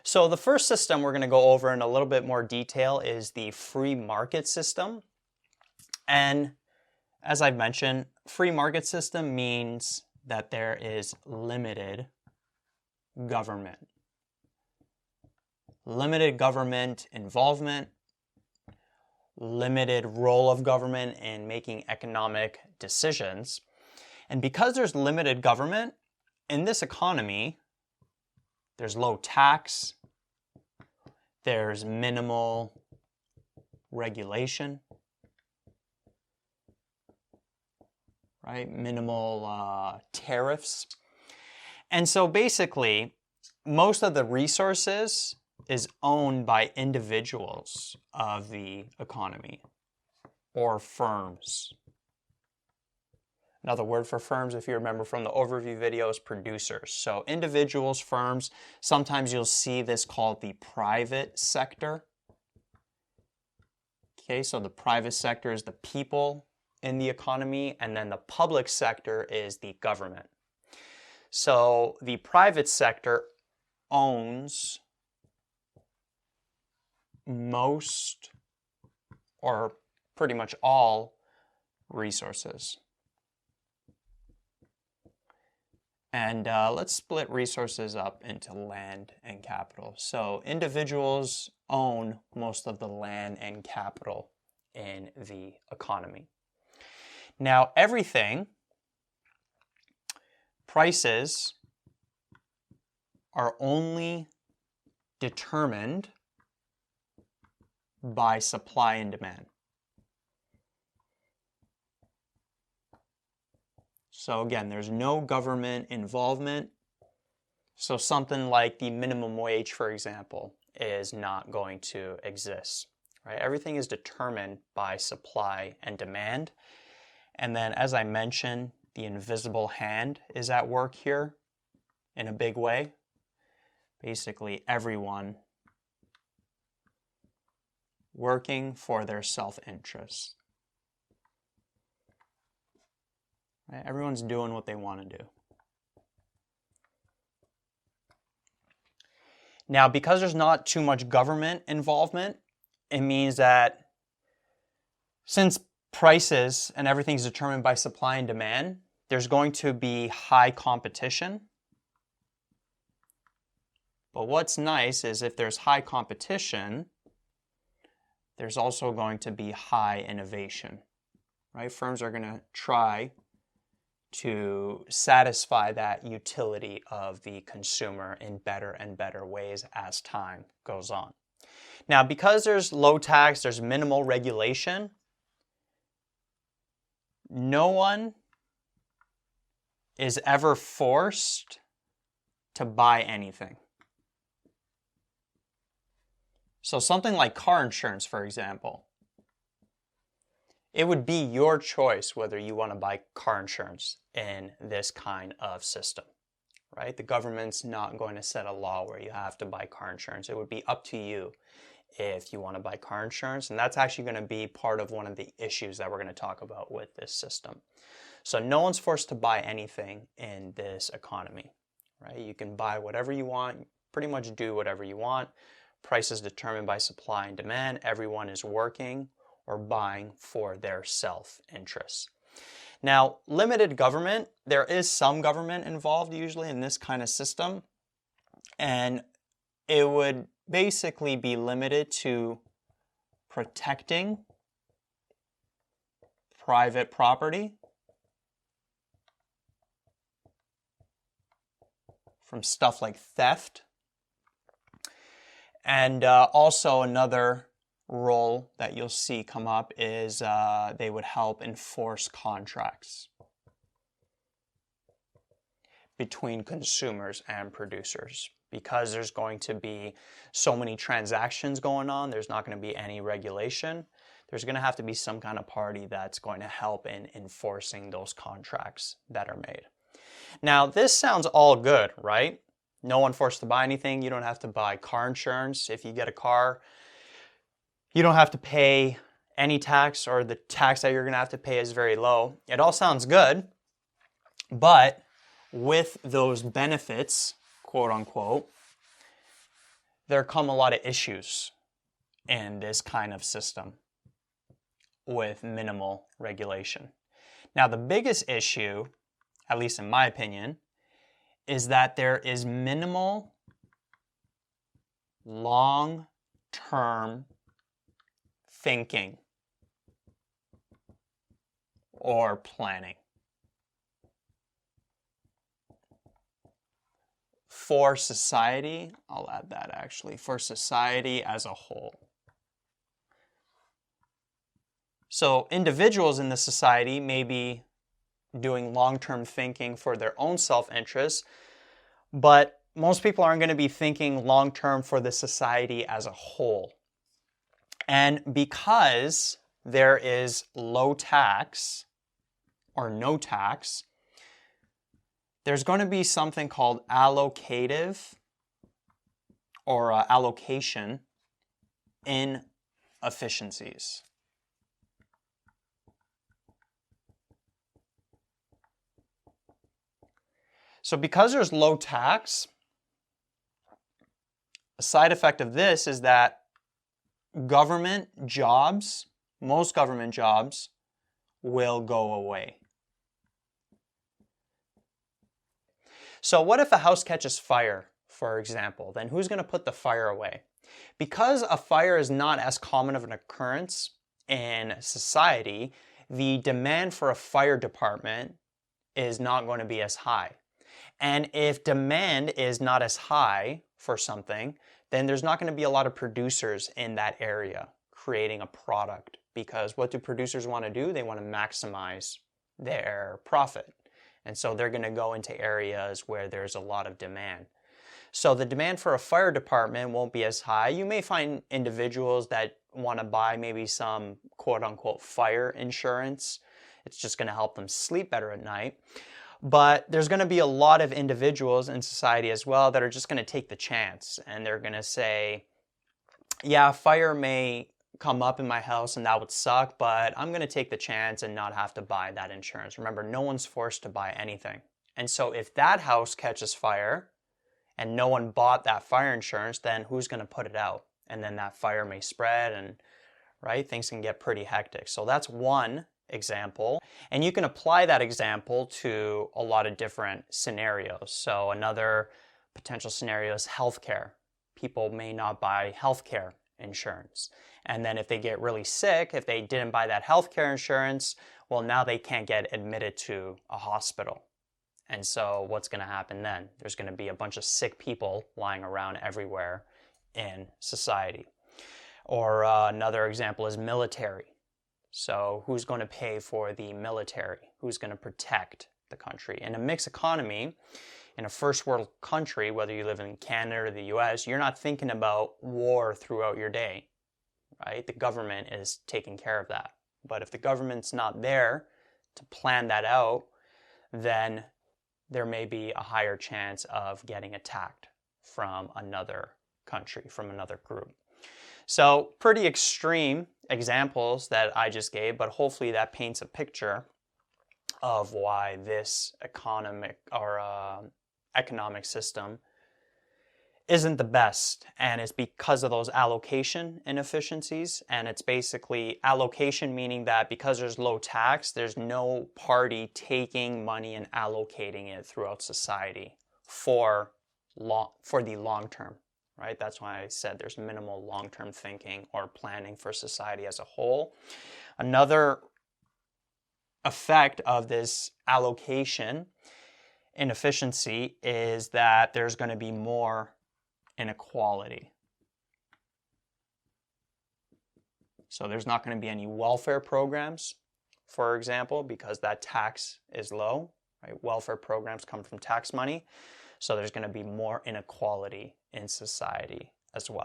So the first system we're going to go over in a little bit more detail is the free market system. And as I've mentioned, free market system means that there is limited government. Limited government involvement, limited role of government in making economic decisions. And because there's limited government, in this economy, there's low tax, there's minimal regulation, right? Minimal tariffs. And so basically, most of the resources is owned by individuals of the economy or firms. Another word for firms, if you remember from the overview video, is producers. So individuals, firms, sometimes you'll see this called the private sector. Okay, so the private sector is the people in the economy, and then the public sector is the government. So the private sector owns most or pretty much all resources. And let's split resources up into land and capital. So individuals own most of the land and capital in the economy. Now everything, prices are only determined by supply and demand. So again, there's no government involvement. So something like the minimum wage, for example, is not going to exist, right? Everything is determined by supply and demand. And then, as I mentioned, the invisible hand is at work here in a big way. Basically, everyone working for their self-interest. Right? Everyone's doing what they want to do. Now, because there's not too much government involvement, it means that since prices and everything's determined by supply and demand, there's going to be high competition. But what's nice is if there's high competition, there's also going to be high innovation, right? Firms are going to try to satisfy that utility of the consumer in better and better ways as time goes on. Now, because there's low tax, there's minimal regulation, no one is ever forced to buy anything. So something like car insurance, for example, it would be your choice whether you want to buy car insurance in this kind of system, right? The government's not going to set a law where you have to buy car insurance. It would be up to you if you want to buy car insurance, and that's actually going to be part of one of the issues that we're going to talk about with this system. So no one's forced to buy anything in this economy, right? You can buy whatever you want, pretty much do whatever you want. Price is determined by supply and demand. Everyone is working or buying for their self-interest. Now, limited government, there is some government involved usually in this kind of system, and it would basically be limited to protecting private property from stuff like theft. And also another role that you'll see come up is they would help enforce contracts between consumers and producers. Because there's going to be so many transactions going on, there's not going to be any regulation. There's going to have to be some kind of party that's going to help in enforcing those contracts that are made. Now, this sounds all good, right? No one forced to buy anything. You don't have to buy car insurance. If you get a car, you don't have to pay any tax, or the tax that you're going to have to pay is very low. It all sounds good, but with those benefits, quote unquote, there come a lot of issues in this kind of system with minimal regulation. Now, the biggest issue, at least in my opinion, is that there is minimal long-term thinking or planning for society. I'll add that actually, for society as a whole. So individuals in the society may be doing long-term thinking for their own self-interest, but most people aren't going to be thinking long-term for the society as a whole. And because there is low tax or no tax, there's going to be something called allocative or allocation inefficiencies. So because there's low tax, a side effect of this is that government jobs, most government jobs, will go away. So what if a house catches fire, for example? Then who's going to put the fire away? Because a fire is not as common of an occurrence in society, the demand for a fire department is not going to be as high. And if demand is not as high for something, then there's not going to be a lot of producers in that area creating a product. Because what do producers want to do? They want to maximize their profit. And so they're going to go into areas where there's a lot of demand. So the demand for a fire department won't be as high. You may find individuals that want to buy maybe some quote-unquote fire insurance. It's just going to help them sleep better at night. But there's going to be a lot of individuals in society as well that are just going to take the chance. And they're going to say, yeah, fire may come up in my house and that would suck, but I'm going to take the chance and not have to buy that insurance. Remember, no one's forced to buy anything. And so if that house catches fire and no one bought that fire insurance, then who's going to put it out? And then that fire may spread and, right, things can get pretty hectic. So that's one example. And you can apply that example to a lot of different scenarios. So another potential scenario is healthcare. People may not buy healthcare insurance. And then if they get really sick, if they didn't buy that healthcare insurance, well, now they can't get admitted to a hospital. And so what's going to happen then? There's going to be a bunch of sick people lying around everywhere in society. Or another example is military. So who's going to pay for the military? Who's going to protect the country? In a mixed economy, in a first world country, whether you live in Canada or the US, you're not thinking about war throughout your day, right? The government is taking care of that. But if the government's not there to plan that out, then there may be a higher chance of getting attacked from another country, from another group. So pretty extreme examples that I just gave, but hopefully that paints a picture of why this economic system isn't the best. And it's because of those allocation inefficiencies. And it's basically allocation meaning that because there's low tax, there's no party taking money and allocating it throughout society for the long term. Right? That's why I said there's minimal long-term thinking or planning for society as a whole. Another effect of this allocation inefficiency is that there's going to be more inequality. So there's not going to be any welfare programs, for example, because that tax is low. Right? Welfare programs come from tax money. So there's going to be more inequality in society as well.